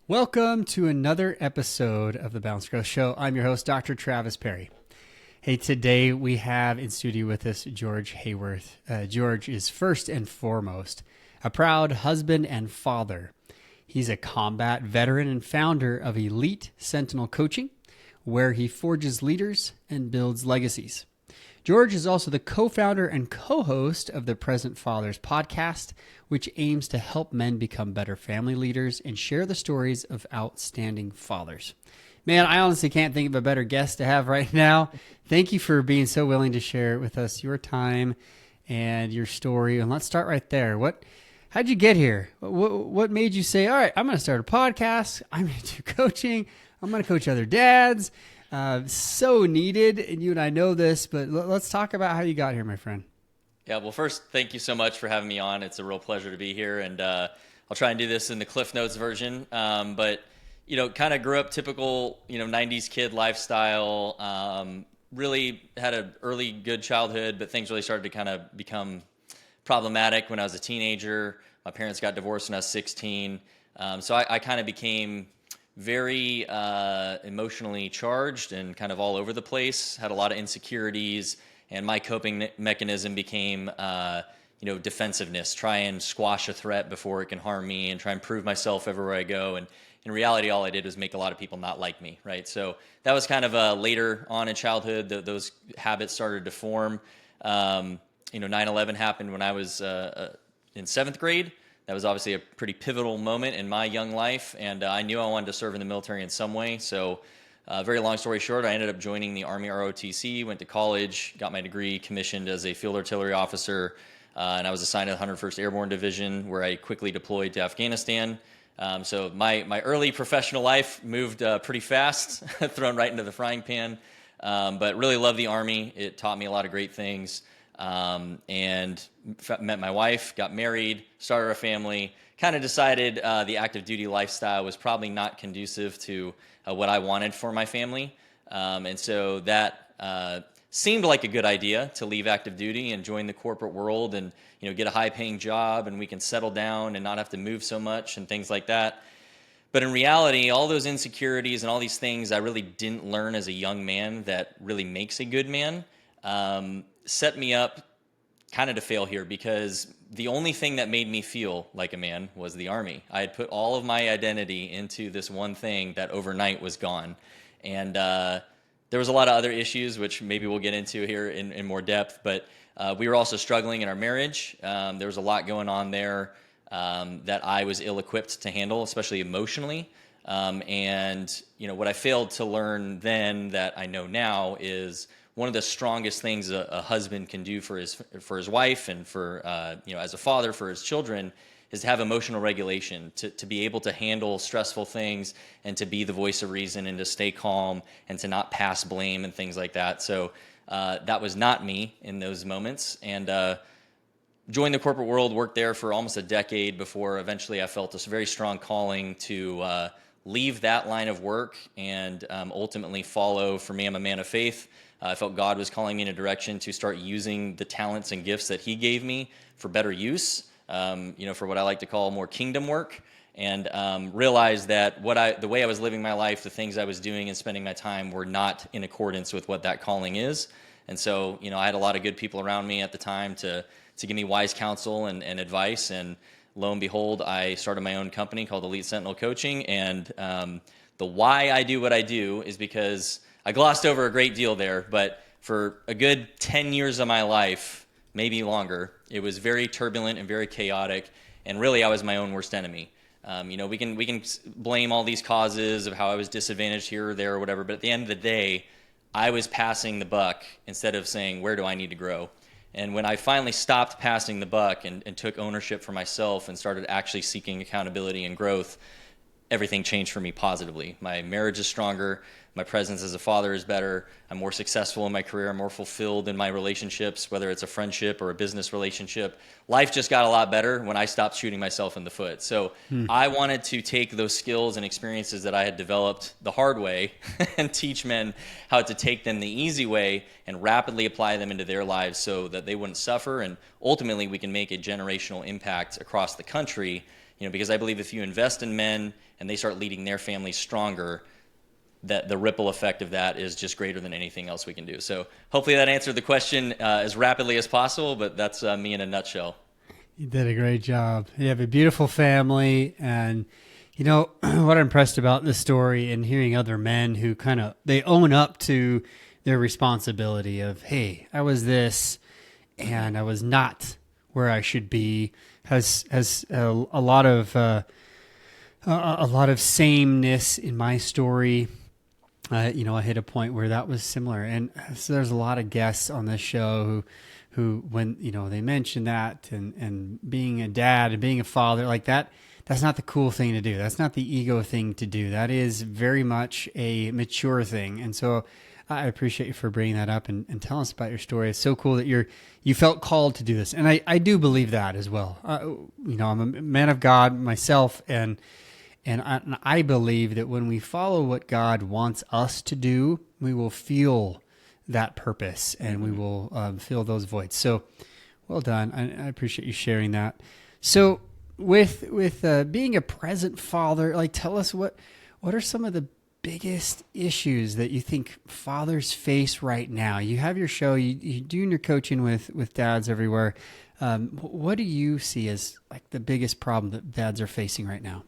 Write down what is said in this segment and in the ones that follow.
Welcome to another episode of the Balanced Growth Show. I'm your host, Dr. Travis Perry. Hey, today we have in studio with us George Hayworth. George is first and foremost a proud husband and father. He's a combat veteran and founder of Elite Sentinel Coaching, where he forges leaders and builds legacies. George is also the co-founder and co-host of the Present Fathers podcast, which aims to help men become better family leaders and share the stories of outstanding fathers. Man, I honestly can't think of a better guest to have right now. Thank you for being so willing to share with us your time and your story. And let's start right there. How'd you get here? What made you say, all right, I'm going to start a podcast. I'm going to do coaching. I'm going to coach other dads. So needed, and you and I know this, but let's talk about how you got here, my friend. Yeah, well, first, thank you so much for having me on. It's a real pleasure to be here, and I'll try and do this in the Cliff Notes version. But, kind of grew up typical, 90s kid lifestyle, really had an early good childhood, but things really started to kind of become problematic when I was a teenager. My parents got divorced when I was 16, so I kind of became very emotionally charged and kind of all over the place, had a lot of insecurities, and my coping mechanism became, defensiveness, try and squash a threat before it can harm me and try and prove myself everywhere I go. And in reality, all I did was make a lot of people not like me, right? So that was kind of later on in childhood, those habits started to form. 9/11 happened when I was in 7th grade. That was obviously a pretty pivotal moment in my young life, and I knew I wanted to serve in the military in some way. So very long story short, I ended up joining the Army ROTC, went to college, got my degree, commissioned as a field artillery officer, and I was assigned to the 101st Airborne Division, where I quickly deployed to Afghanistan. So my early professional life moved pretty fast, thrown right into the frying pan, but really loved the Army. It taught me a lot of great things. And met my wife, got married, started a family, kind of decided the active duty lifestyle was probably not conducive to what I wanted for my family. And so that seemed like a good idea to leave active duty and join the corporate world and get a high-paying job, and we can settle down and not have to move so much and things like that. But in reality, all those insecurities and all these things I really didn't learn as a young man that really makes a good man set me up kind of to fail here, because the only thing that made me feel like a man was the Army. I had put all of my identity into this one thing that overnight was gone. And there was a lot of other issues, which maybe we'll get into here in more depth, but we were also struggling in our marriage. There was a lot going on there that I was ill-equipped to handle, especially emotionally. And what I failed to learn then that I know now is one of the strongest things a husband can do for his wife and for as a father for his children is to have emotional regulation, to be able to handle stressful things and to be the voice of reason and to stay calm and to not pass blame and things like that. So that was not me in those moments, and joined the corporate world, worked there for almost a decade before eventually I felt this very strong calling to leave that line of work and ultimately follow. For me, I'm a man of faith. I felt God was calling me in a direction to start using the talents and gifts that He gave me for better use, for what I like to call more kingdom work, and realized that the way I was living my life, the things I was doing and spending my time were not in accordance with what that calling is. And so, I had a lot of good people around me at the time to give me wise counsel and advice, and lo and behold, I started my own company called Elite Sentinel Coaching, and the why I do what I do is because I glossed over a great deal there, but for a good 10 years of my life, maybe longer, it was very turbulent and very chaotic, and really I was my own worst enemy. We can blame all these causes of how I was disadvantaged here or there or whatever, but at the end of the day, I was passing the buck instead of saying, where do I need to grow? And when I finally stopped passing the buck and took ownership for myself and started actually seeking accountability and growth, everything changed for me positively. My marriage is stronger. My presence as a father is better. I'm more successful in my career. I'm more fulfilled in my relationships, whether it's a friendship or a business relationship. Life just got a lot better when I stopped shooting myself in the foot. So I wanted to take those skills and experiences that I had developed the hard way and teach men how to take them the easy way and rapidly apply them into their lives so that they wouldn't suffer. And ultimately, we can make a generational impact across the country because I believe if you invest in men and they start leading their families stronger, that the ripple effect of that is just greater than anything else we can do. So hopefully that answered the question as rapidly as possible, but that's me in a nutshell. You did a great job. You have a beautiful family, and what I'm impressed about this story and hearing other men who they own up to their responsibility of, hey, I was this and I was not where I should be, has a lot of sameness in my story. I hit a point where that was similar, and so there's a lot of guests on this show who when they mention that and being a dad and being a father like that, that's not the cool thing to do. That's not the ego thing to do. That is very much a mature thing. And so I appreciate you for bringing that up and telling us about your story. It's so cool that you felt called to do this. And I do believe that as well. I'm a man of God myself, and I believe that when we follow what God wants us to do, we will feel that purpose and we will fill those voids. So well done. I appreciate you sharing that. So with being a present father, like, tell us what are some of the biggest issues that you think fathers face right now? You have your show, you do your coaching with dads everywhere. What do you see as like the biggest problem that dads are facing right now?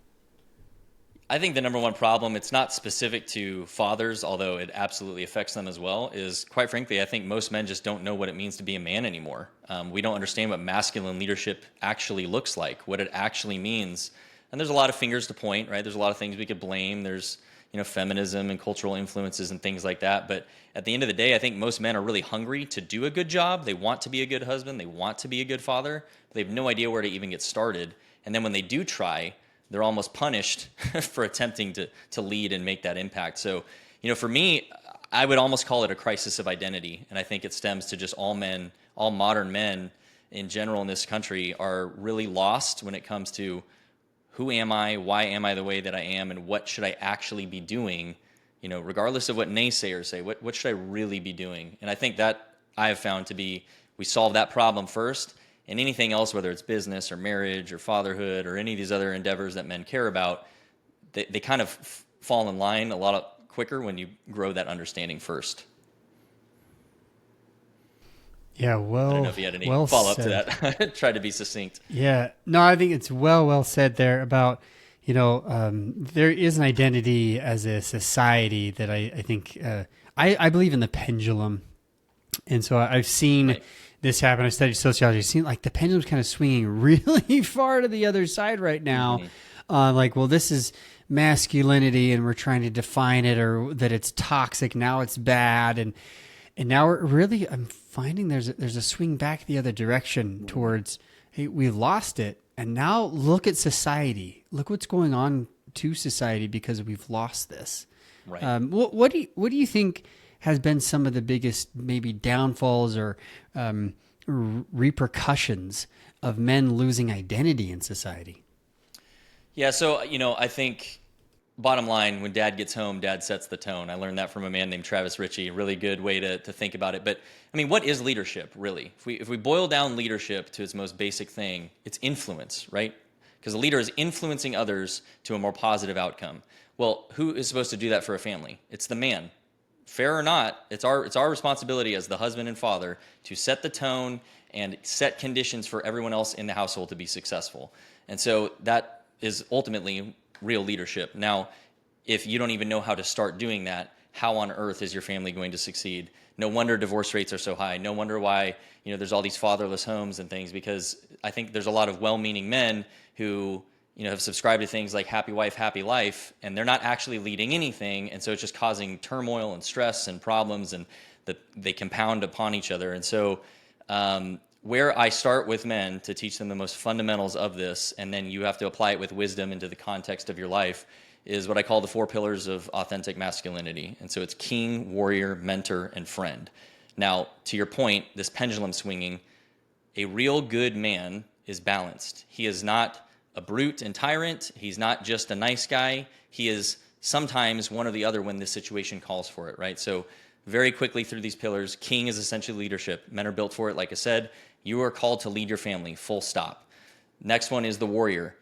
I think the number one problem, it's not specific to fathers, although it absolutely affects them as well, is, quite frankly, I think most men just don't know what it means to be a man anymore. We don't understand what masculine leadership actually looks like, what it actually means. And there's a lot of fingers to point, right? There's a lot of things we could blame. There's, feminism and cultural influences and things like that. But at the end of the day, I think most men are really hungry to do a good job. They want to be a good husband. They want to be a good father. But they have no idea where to even get started. And then when they do try, they're almost punished for attempting to lead and make that impact. So, for me, I would almost call it a crisis of identity. And I think it stems to just all modern men in general in this country are really lost when it comes to who am I, why am I the way that I am, and what should I actually be doing, regardless of what naysayers say, what should I really be doing? And I think that I have found to be, we solve that problem first, and anything else, whether it's business or marriage or fatherhood or any of these other endeavors that men care about, they kind of fall in line a lot quicker when you grow that understanding first. Yeah, well, I don't know if you had any follow-up to that. Tried to be succinct. Yeah, no, I think it's well said there about, there is an identity as a society that I think, I believe in the pendulum. And so I've seen this happen. I studied sociology. I've seen like the pendulum's kind of swinging really far to the other side right now. This is masculinity and we're trying to define it, or that it's toxic. Now it's bad. And now I'm finding there's a swing back the other direction towards, hey, we lost it. And now look at society. Look what's going on to society because we've lost this. Right. What do you think has been some of the biggest maybe downfalls or repercussions of men losing identity in society? Yeah, so, I think bottom line, when dad gets home, dad sets the tone. I learned that from a man named Travis Ritchie. Really good way to think about it. But, what is leadership, really? If we boil down leadership to its most basic thing, it's influence, right? Because a leader is influencing others to a more positive outcome. Well, who is supposed to do that for a family? It's the man. Fair or not, it's our responsibility as the husband and father to set the tone and set conditions for everyone else in the household to be successful. And so that is ultimately real leadership. Now, if you don't even know how to start doing that, how on earth is your family going to succeed? No wonder divorce rates are so high. No wonder why, there's all these fatherless homes and things, because I think there's a lot of well-meaning men who, have subscribed to things like happy wife, happy life, and they're not actually leading anything. And so it's just causing turmoil and stress and problems, and they compound upon each other. And so where I start with men to teach them the most fundamentals of this, and then you have to apply it with wisdom into the context of your life, is what I call the 4 pillars of authentic masculinity. And so it's king, warrior, mentor, and friend. Now, to your point, this pendulum swinging, a real good man is balanced. He is not a brute and tyrant. He's not just a nice guy. He is sometimes one or the other when the situation calls for it, right? So very quickly through these pillars, king is essentially leadership. Men are built for it. Like I said, you are called to lead your family, full stop. Next one is the warrior.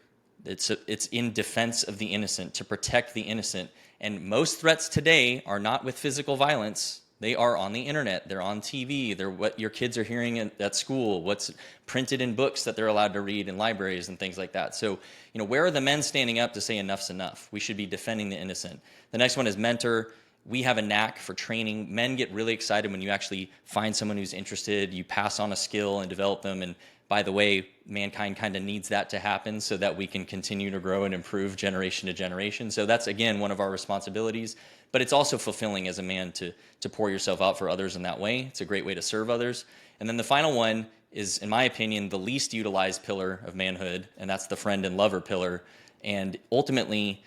It's in defense of the innocent, to protect the innocent. And most threats today are not with physical violence. They are on the internet. They're on TV. They're what your kids are hearing at school, what's printed in books that they're allowed to read in libraries and things like that. So, where are the men standing up to say enough's enough? We should be defending the innocent. The next one is mentor. We have a knack for training. Men get really excited when you actually find someone who's interested, you pass on a skill and develop them. And by the way, mankind kind of needs that to happen so that we can continue to grow and improve generation to generation. So that's, again, one of our responsibilities. But it's also fulfilling as a man to pour yourself out for others in that way. It's a great way to serve others. And then the final one is, in my opinion, the least utilized pillar of manhood, and that's the friend and lover pillar. And ultimately,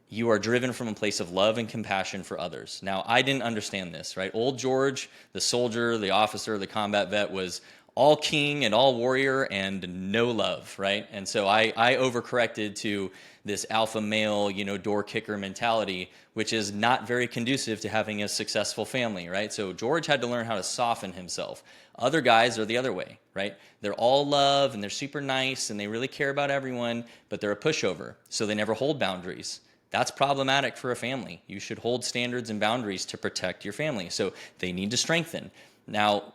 you are driven from a place of love and compassion for others. Now, I didn't understand this, right? Old George, the soldier, the officer, the combat vet, was all king and all warrior and no love, right? And so I overcorrected to this alpha male, door kicker mentality, which is not very conducive to having a successful family, right? So George had to learn how to soften himself. Other guys are the other way, right? They're all love and they're super nice and they really care about everyone, but they're a pushover, so they never hold boundaries. That's problematic for a family. You should hold standards and boundaries to protect your family. So they need to strengthen. Now,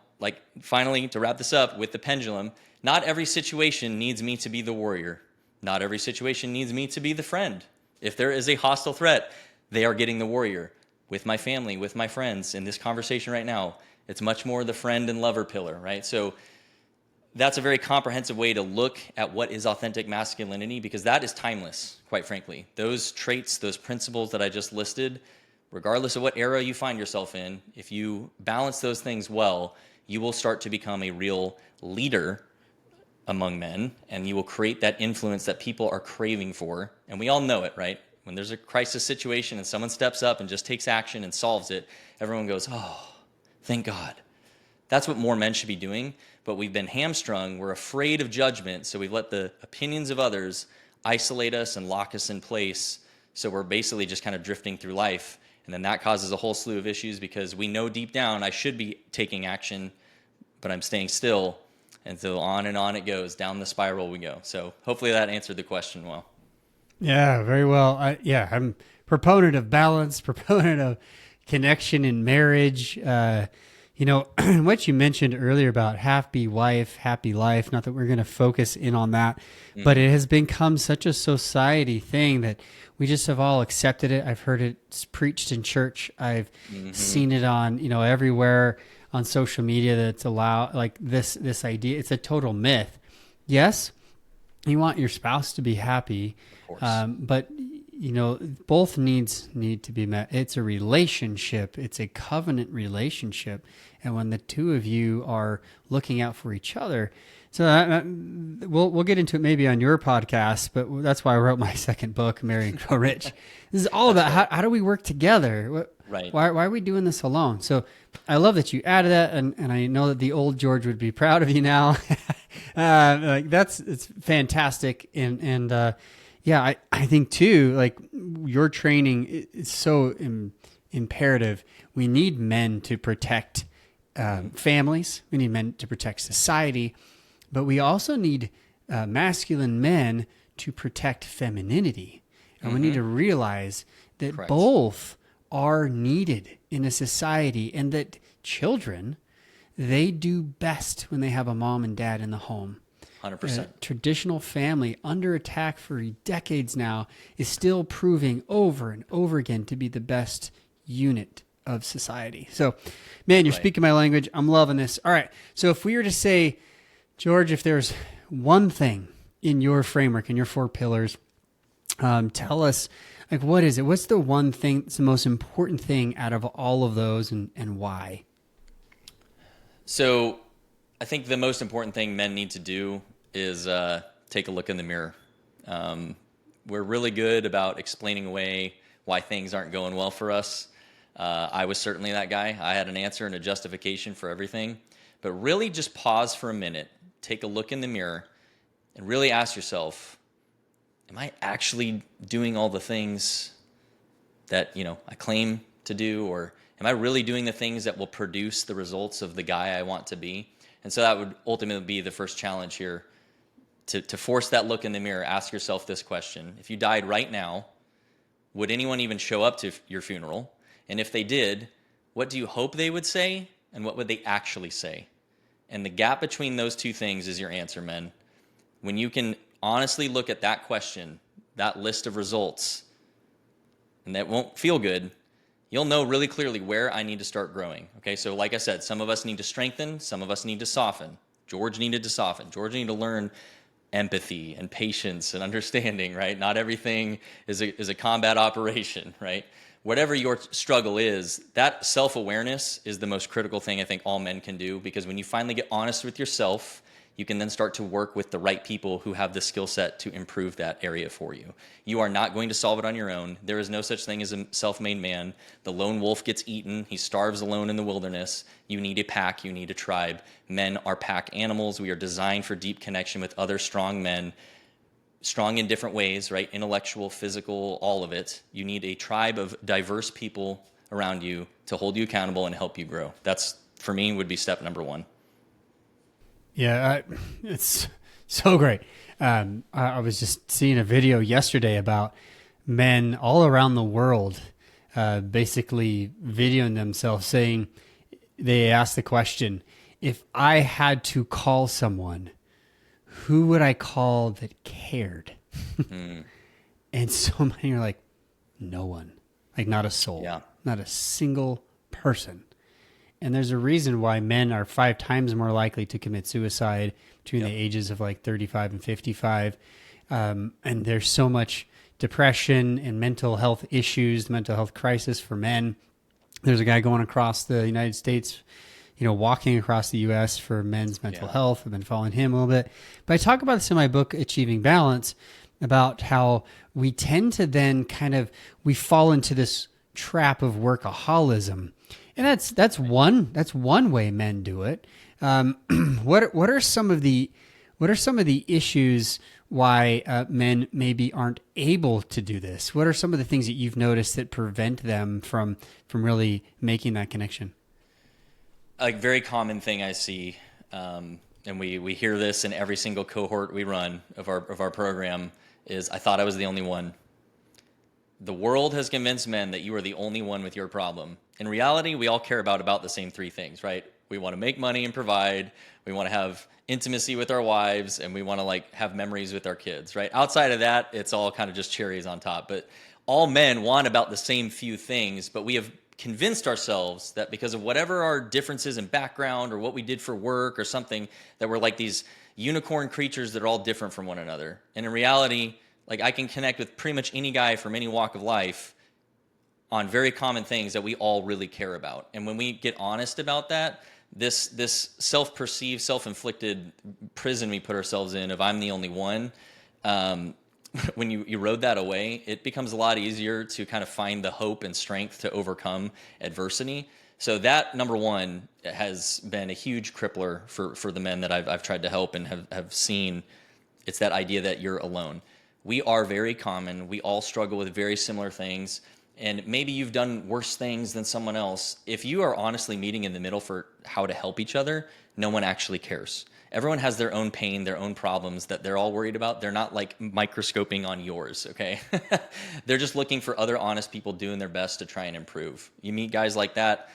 finally, to wrap this up with the pendulum, not every situation needs me to be the warrior. Not every situation needs me to be the friend. If there is a hostile threat, they are getting the warrior. With my family, with my friends, in this conversation right now, it's much more the friend and lover pillar, right? So that's a very comprehensive way to look at what is authentic masculinity, because that is timeless, quite frankly. Those traits, those principles that I just listed, regardless of what era you find yourself in, if you balance those things well, you will start to become a real leader among men, and you will create that influence that people are craving for. And we all know it, right? When there's a crisis situation and someone steps up and just takes action and solves it, everyone goes, oh, thank God. That's what more men should be doing, but we've been hamstrung. We're afraid of judgment, so we've let the opinions of others isolate us and lock us in place, so we're basically just kind of drifting through life. And then that causes a whole slew of issues because we know deep down I should be taking action, but I'm staying still. And so on and on it goes. Down the spiral we go. So hopefully that answered the question well. Yeah, very well. I'm proponent of balance, proponent of connection in marriage. What you mentioned earlier about happy wife, happy life, not that we're going to focus in on that, but it has become such a society thing that we just have all accepted it. I've heard it preached in church. I've seen it on, everywhere on social media that's allowed, like this idea. It's a total myth. Yes, you want your spouse to be happy, but both needs need to be met. It's a relationship. It's a covenant relationship. And when the two of you are looking out for each other, so we'll get into it maybe on your podcast, but that's why I wrote my second book, Marry and Grow Rich. This is all about how do we work together? Right. Why are we doing this alone? So I love that you added that, and I know that the old George would be proud of you now. It's fantastic, and I think too, your training is so imperative. We need men to protect families. We need men to protect society, but we also need masculine men to protect femininity. And we need to realize that Correct. both are needed in a society, and that children, they do best when they have a mom and dad in the home. 100%. Traditional family, under attack for decades now, is still proving over and over again to be the best unit of society. So, man, you're speaking my language. I'm loving this. All right. So if we were to say, George, if there's one thing in your framework, in your 4 pillars, tell us, what is it? What's the one thing that's the most important thing out of all of those, and why? So I think the most important thing men need to do is take a look in the mirror. We're really good about explaining away why things aren't going well for us. I was certainly that guy. I had an answer and a justification for everything. But really just pause for a minute, take a look in the mirror, and really ask yourself, am I actually doing all the things that, I claim to do? Or am I really doing the things that will produce the results of the guy I want to be? And so that would ultimately be the first challenge here. to force that look in the mirror, ask yourself this question. If you died right now, would anyone even show up to your funeral? And if they did, what do you hope they would say? And what would they actually say? And the gap between those two things is your answer, men. When you can honestly look at that question, that list of results, and that won't feel good, you'll know really clearly where I need to start growing. Okay, so like I said, some of us need to strengthen, some of us need to soften. George needed to soften. George needed to learn empathy and patience and understanding, right? Not everything is a combat operation, right? Whatever your struggle is, that self-awareness is the most critical thing I think all men can do, because when you finally get honest with yourself, you can then start to work with the right people who have the skill set to improve that area for you. You are not going to solve it on your own. There is no such thing as a self-made man. The lone wolf gets eaten. He starves alone in the wilderness. You need a pack. You need a tribe. Men are pack animals. We are designed for deep connection with other strong men, strong in different ways, right? Intellectual, physical, all of it. You need a tribe of diverse people around you to hold you accountable and help you grow. That's, for me, would be step number one. Yeah, it's so great. I was just seeing a video yesterday about men all around the world basically videoing themselves saying, they asked the question, if I had to call someone, who would I call that cared? And so many are like, no one, like not a soul, not a single person. And there's a reason why men are 5 times more likely to commit suicide between the ages of like 35 and 55. And there's so much depression and mental health issues, mental health crisis for men. There's a guy going across the United States, walking across the U.S. for men's mental health. I've been following him a little bit. But I talk about this in my book, Achieving Balance, about how we tend to then we fall into this trap of workaholism. And that's one way men do it. What are some of the issues why men maybe aren't able to do this? What are some of the things that you've noticed that prevent them from really making that connection? A very common thing I see, and we hear this in every single cohort we run of our program, is I thought I was the only one. The world has convinced men that you are the only one with your problem. In reality, we all care about the same 3 things, right? We want to make money and provide. We want to have intimacy with our wives, and we want to have memories with our kids, right? Outside of that, it's all kind of just cherries on top. But all men want about the same few things, but we have convinced ourselves that because of whatever our differences in background or what we did for work or something, that we're like these unicorn creatures that are all different from one another. And in reality, I can connect with pretty much any guy from any walk of life on very common things that we all really care about. And when we get honest about that, this self-perceived, self-inflicted prison we put ourselves in of I'm the only one, when you erode that away, it becomes a lot easier to kind of find the hope and strength to overcome adversity. So that, number one, has been a huge crippler for the men that I've tried to help and have seen. It's that idea that you're alone. We are very common. We all struggle with very similar things. And maybe you've done worse things than someone else. If you are honestly meeting in the middle for how to help each other, no one actually cares. Everyone has their own pain, their own problems that they're all worried about. They're not microscoping on yours, okay? They're just looking for other honest people doing their best to try and improve. You meet guys like that,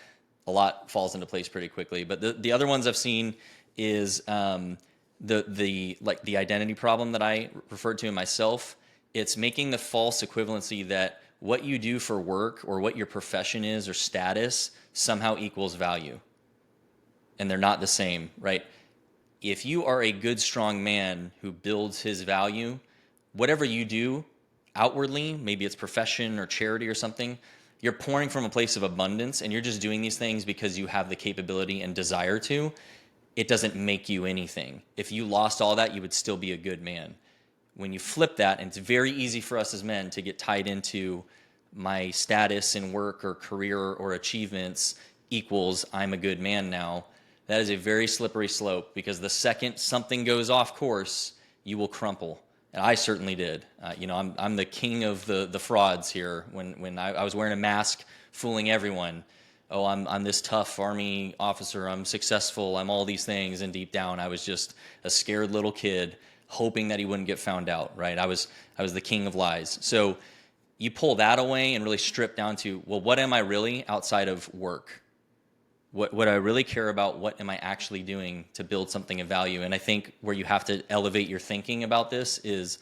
a lot falls into place pretty quickly. But the other ones I've seen is the identity problem that I referred to in myself. It's making the false equivalency that what you do for work or what your profession is or status somehow equals value. And they're not the same, right? If you are a good, strong man who builds his value, whatever you do outwardly, maybe it's profession or charity or something, you're pouring from a place of abundance and you're just doing these things because you have the capability and desire to. It doesn't make you anything. If you lost all that, you would still be a good man. When you flip that, and it's very easy for us as men to get tied into my status in work or career or achievements equals I'm a good man now, that is a very slippery slope, because the second something goes off course, you will crumple. And I certainly did. I'm the king of the frauds here. When I was wearing a mask, fooling everyone. Oh, I'm this tough Army officer. I'm successful. I'm all these things. And deep down, I was just a scared little kid hoping that he wouldn't get found out, right? I was the king of lies. So you pull that away and really strip down to, well, what am I really outside of work? What I really care about, what am I actually doing to build something of value? And I think where you have to elevate your thinking about this is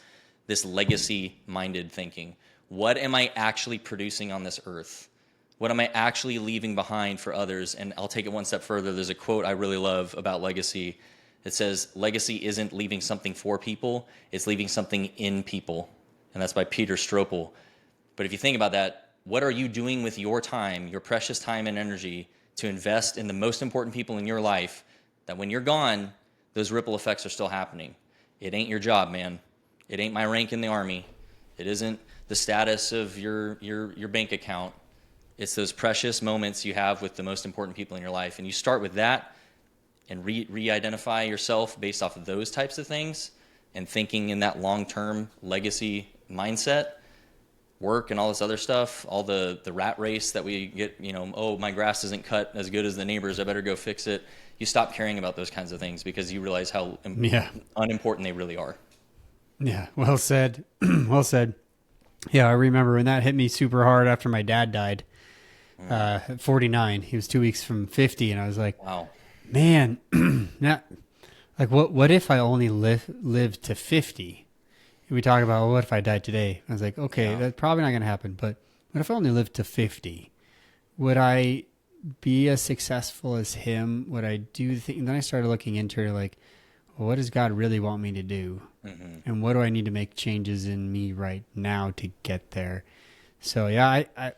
this legacy-minded thinking. What am I actually producing on this earth? What am I actually leaving behind for others? And I'll take it one step further. There's a quote I really love about legacy. It says, legacy isn't leaving something for people, it's leaving something in people. And that's by Peter Stroppel. But if you think about that, what are you doing with your time, your precious time and energy, to invest in the most important people in your life, that when you're gone, those ripple effects are still happening? It ain't your job, man. It ain't my rank in the army. It isn't the status of your bank account. It's those precious moments you have with the most important people in your life. And you start with that and re-identify yourself based off of those types of things and thinking in that long-term legacy mindset. Work and all this other stuff, all the rat race that we get, oh, my grass isn't cut as good as the neighbor's, I better go fix it. You stop caring about those kinds of things because you realize how unimportant they really are. Yeah, well said. Well said. Yeah, I remember when that hit me super hard after my dad died at 49. He was 2 weeks from 50, and I was like, wow, man, what if I only lived to 50? We talk about, well, what if I died today? I was like, okay, that's probably not going to happen. But what if I only lived to 50? Would I be as successful as him? Would I do the thing? And then I started looking into it, like, well, what does God really want me to do? Mm-hmm. And what do I need to make changes in me right now to get there? So, yeah, I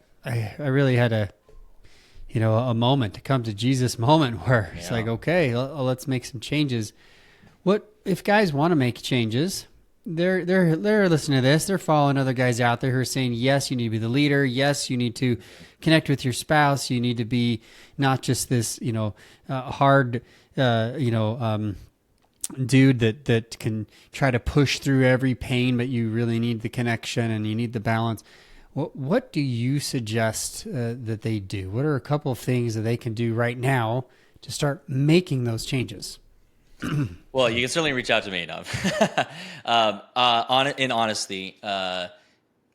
really had a moment to come to Jesus moment where it's like, okay, let's make some changes. What if guys want to make changes? They're listening to this. They're following other guys out there who are saying, yes, you need to be the leader. Yes, you need to connect with your spouse. You need to be not just this, hard, dude that can try to push through every pain, but you really need the connection and you need the balance. What do you suggest that they do? What are a couple of things that they can do right now to start making those changes? Well, you can certainly reach out to me. No. In honesty, I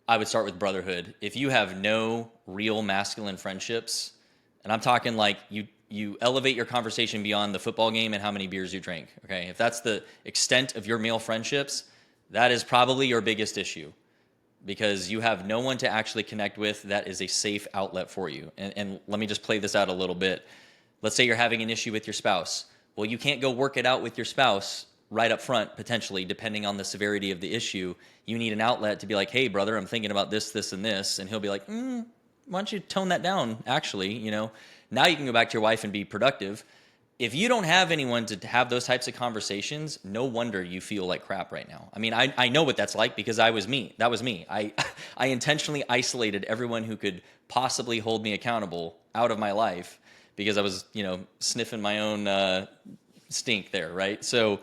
would start with brotherhood. If you have no real masculine friendships, and I'm talking like you elevate your conversation beyond the football game and how many beers you drink. Okay, if that's the extent of your male friendships, that is probably your biggest issue, because you have no one to actually connect with that is a safe outlet for you. And let me just play this out a little bit. Let's say you're having an issue with your spouse. Well, you can't go work it out with your spouse right up front, potentially, depending on the severity of the issue. You need an outlet to be like, hey, brother, I'm thinking about this, this, and this. And he'll be like, why don't you tone that down, actually? Now you can go back to your wife and be productive. If you don't have anyone to have those types of conversations, no wonder you feel like crap right now. I mean, I know what that's like because that was me. I intentionally isolated everyone who could possibly hold me accountable out of my life, because I was, sniffing my own stink there, right? So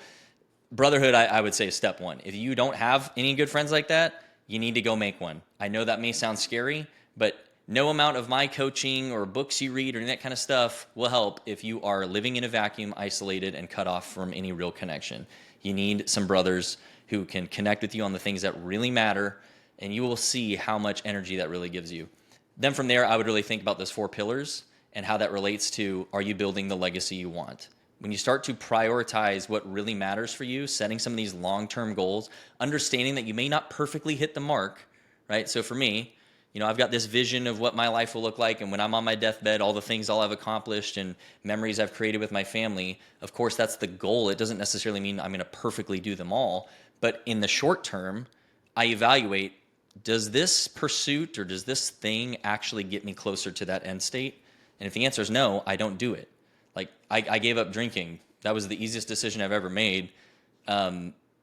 brotherhood, I would say, is step one. If you don't have any good friends like that, you need to go make one. I know that may sound scary, but no amount of my coaching or books you read or any that kind of stuff will help if you are living in a vacuum, isolated, and cut off from any real connection. You need some brothers who can connect with you on the things that really matter, and you will see how much energy that really gives you. Then from there, I would really think about those 4 pillars and how that relates to, are you building the legacy you want? When you start to prioritize what really matters for you, setting some of these long-term goals, understanding that you may not perfectly hit the mark, right? So for me, I've got this vision of what my life will look like, and when I'm on my deathbed, all the things I'll have accomplished and memories I've created with my family. Of course, that's the goal. It doesn't necessarily mean I'm going to perfectly do them all. But in the short term, I evaluate, does this pursuit or does this thing actually get me closer to that end state? And if the answer is no, I don't do it. Like, I gave up drinking. That was the easiest decision I've ever made,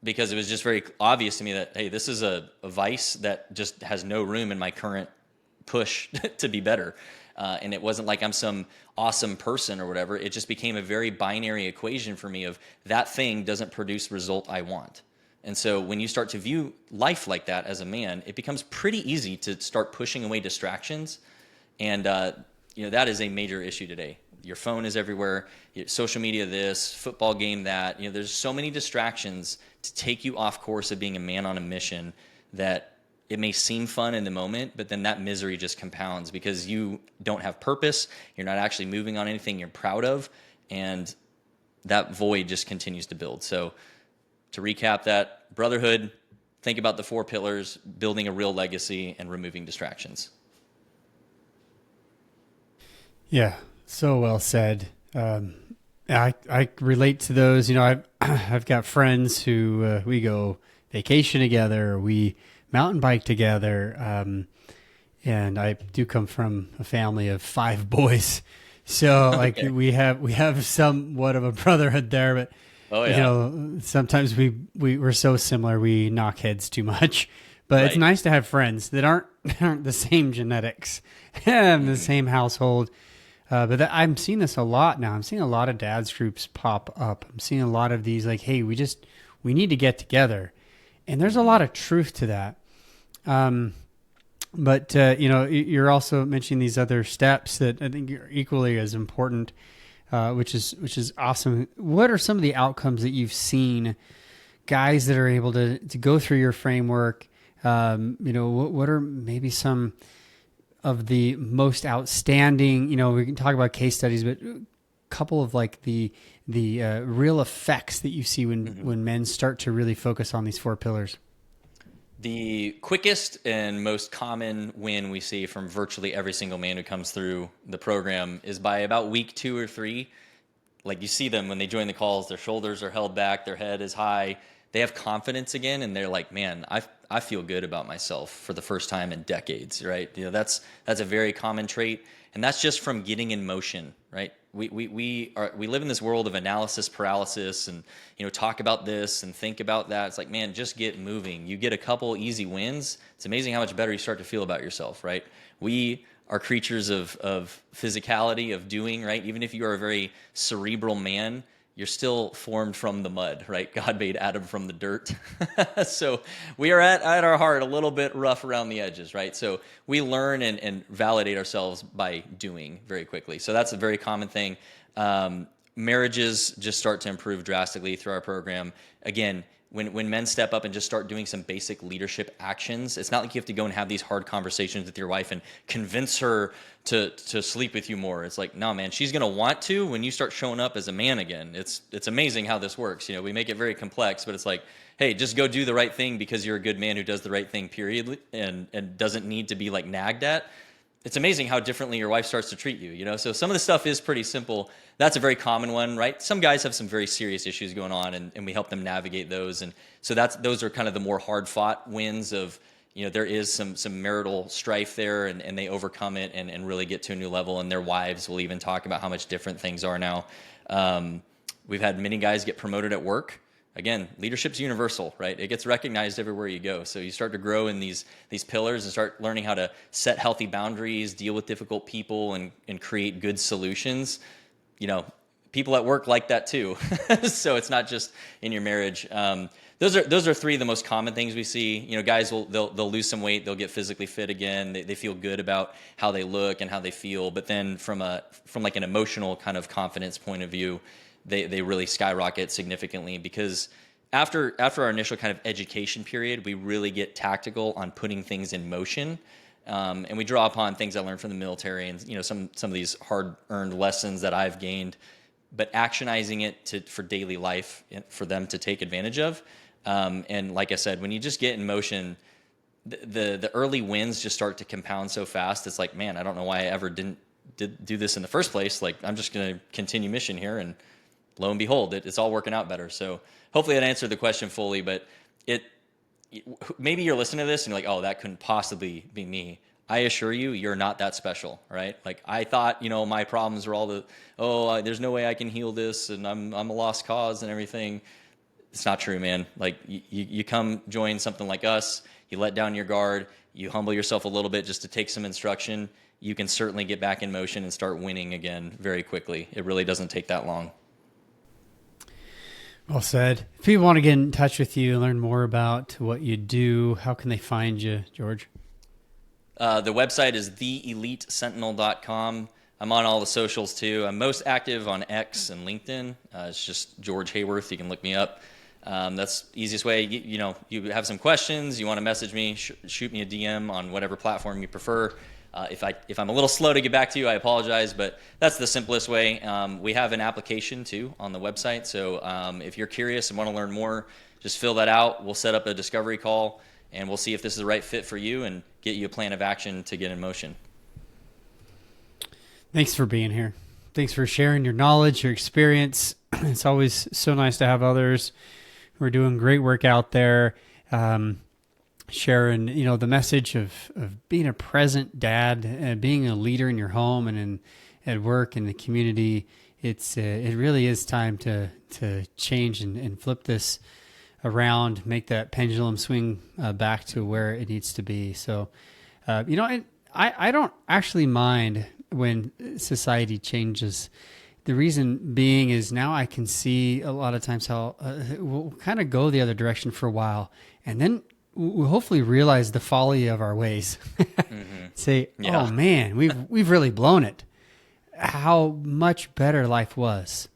because it was just very obvious to me that, hey, this is a vice that just has no room in my current push to be better. And it wasn't like I'm some awesome person or whatever. It just became a very binary equation for me of that thing doesn't produce the result I want. And so when you start to view life like that as a man, it becomes pretty easy to start pushing away distractions. And that is a major issue today. Your phone is everywhere, social media this, football game that. There's so many distractions to take you off course of being a man on a mission that it may seem fun in the moment, but then that misery just compounds because you don't have purpose. You're not actually moving on anything you're proud of. And that void just continues to build. So to recap that, brotherhood, think about the 4 pillars, building a real legacy, and removing distractions. Yeah, so well said. I relate to those. You know, I've got friends who we go vacation together, we mountain bike together, and I do come from a family of 5 boys, so like Okay. we have somewhat of a brotherhood there. But Oh, yeah. you know, sometimes we're so similar we knock heads too much. But it's Right. nice to have friends that aren't the same genetics and the same household. I'm seeing this a lot now. I'm seeing a lot of dads groups pop up. I'm seeing a lot of these like, hey, we need to get together. And there's a lot of truth to that. But you know, you're also mentioning these other steps that I think are equally as important, which is awesome. What are some of the outcomes that you've seen guys that are able to go through your framework? You know, what are maybe some of the most outstanding, you know, we can talk about case studies, but a couple of like the real effects that you see when men start to really focus on these 4 pillars? The quickest and most common win we see from virtually every single man who comes through the program is by about week 2 or 3. Like you see them when they join the calls, their shoulders are held back, their head is high. They have confidence again, and they're like, man, I feel good about myself for the first time in decades, right? You know, that's a very common trait, and that's just from getting in motion, right? We live in this world of analysis paralysis, and you know, talk about this and think about that. It's like, man, just get moving. You get a couple easy wins. It's amazing how much better you start to feel about yourself, right? We are creatures of physicality, of doing, right? Even if you are a very cerebral man, you're still formed from the mud, right? God made Adam from the dirt. So we are at our heart a little bit rough around the edges, right? So we learn and validate ourselves by doing very quickly. So that's a very common thing. Marriages just start to improve drastically through our program. Again, when men step up and just start doing some basic leadership actions, it's not like you have to go and have these hard conversations with your wife and convince her to sleep with you more. It's like, no, man, she's going to want to when you start showing up as a man again. It's amazing how this works. You know, we make it very complex, but it's like, hey, just go do the right thing because you're a good man who does the right thing, period, and doesn't need to be like nagged at. It's amazing how differently your wife starts to treat you, you know? So some of the stuff is pretty simple. That's a very common one, right? Some guys have some very serious issues going on, and we help them navigate those. And so those are kind of the more hard-fought wins of, you know, there is some marital strife there, and they overcome it and really get to a new level, and their wives will even talk about how much different things are now. We've had many guys get promoted at work. Again, leadership's universal, right? It gets recognized everywhere you go. So you start to grow in these pillars and start learning how to set healthy boundaries, deal with difficult people, and create good solutions. You know, people at work like that too. So it's not just in your marriage. Those are 3 of the most common things we see. You know, guys they'll lose some weight, they'll get physically fit again. They feel good about how they look and how they feel. But then from like an emotional kind of confidence point of view, they really skyrocket significantly, because after our initial kind of education period, we really get tactical on putting things in motion, and we draw upon things I learned from the military and, you know, some of these hard-earned lessons that I've gained, but actionizing it for daily life for them to take advantage of. And like I said, when you just get in motion, the early wins just start to compound so fast. It's like, man, I don't know why I ever didn't do this in the first place. Like, I'm just going to continue mission here, and lo and behold, it's all working out better. So hopefully that answered the question fully, but maybe you're listening to this and you're like, oh, that couldn't possibly be me. I assure you, you're not that special, right? Like, I thought, you know, my problems were all there's no way I can heal this, and I'm a lost cause and everything. It's not true, man. Like, you come join something like us, you let down your guard, you humble yourself a little bit just to take some instruction. You can certainly get back in motion and start winning again very quickly. It really doesn't take that long. Well said. If people want to get in touch with you and learn more about what you do, how can they find you, George? The website is theelitesentinel.com. I'm on all the socials too. I'm most active on X and LinkedIn. It's just George Hayworth. You can look me up. That's the easiest way. You have some questions, you want to message me, shoot me a DM on whatever platform you prefer. If I'm a little slow to get back to you, I apologize, but that's the simplest way. We have an application too on the website, so if you're curious and want to learn more, just fill that out. We'll set up a discovery call, and we'll see if this is the right fit for you and get you a plan of action to get in motion. Thanks for being here. Thanks for sharing your knowledge, your experience. It's always so nice to have others who are doing great work out there, sharing, the message of being a present dad and being a leader in your home and at work and the community. It really is time to change and flip this around, make that pendulum swing back to where it needs to be. So, and I don't actually mind when society changes. The reason being is now I can see a lot of times how we'll kind of go the other direction for a while, and then we'll hopefully realize the folly of our ways. Say, oh man, we've really blown it. How much better life was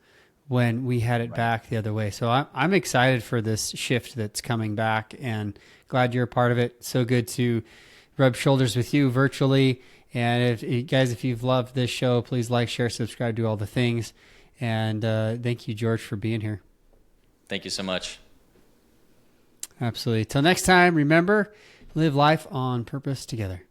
when we had it back the other way. So I'm excited for this shift that's coming back, and glad you're a part of it. So good to rub shoulders with you virtually. And if you've loved this show, please like, share, subscribe, do all the things. And thank you, George, for being here. Thank you so much. Absolutely. Till next time, remember, live life on purpose together.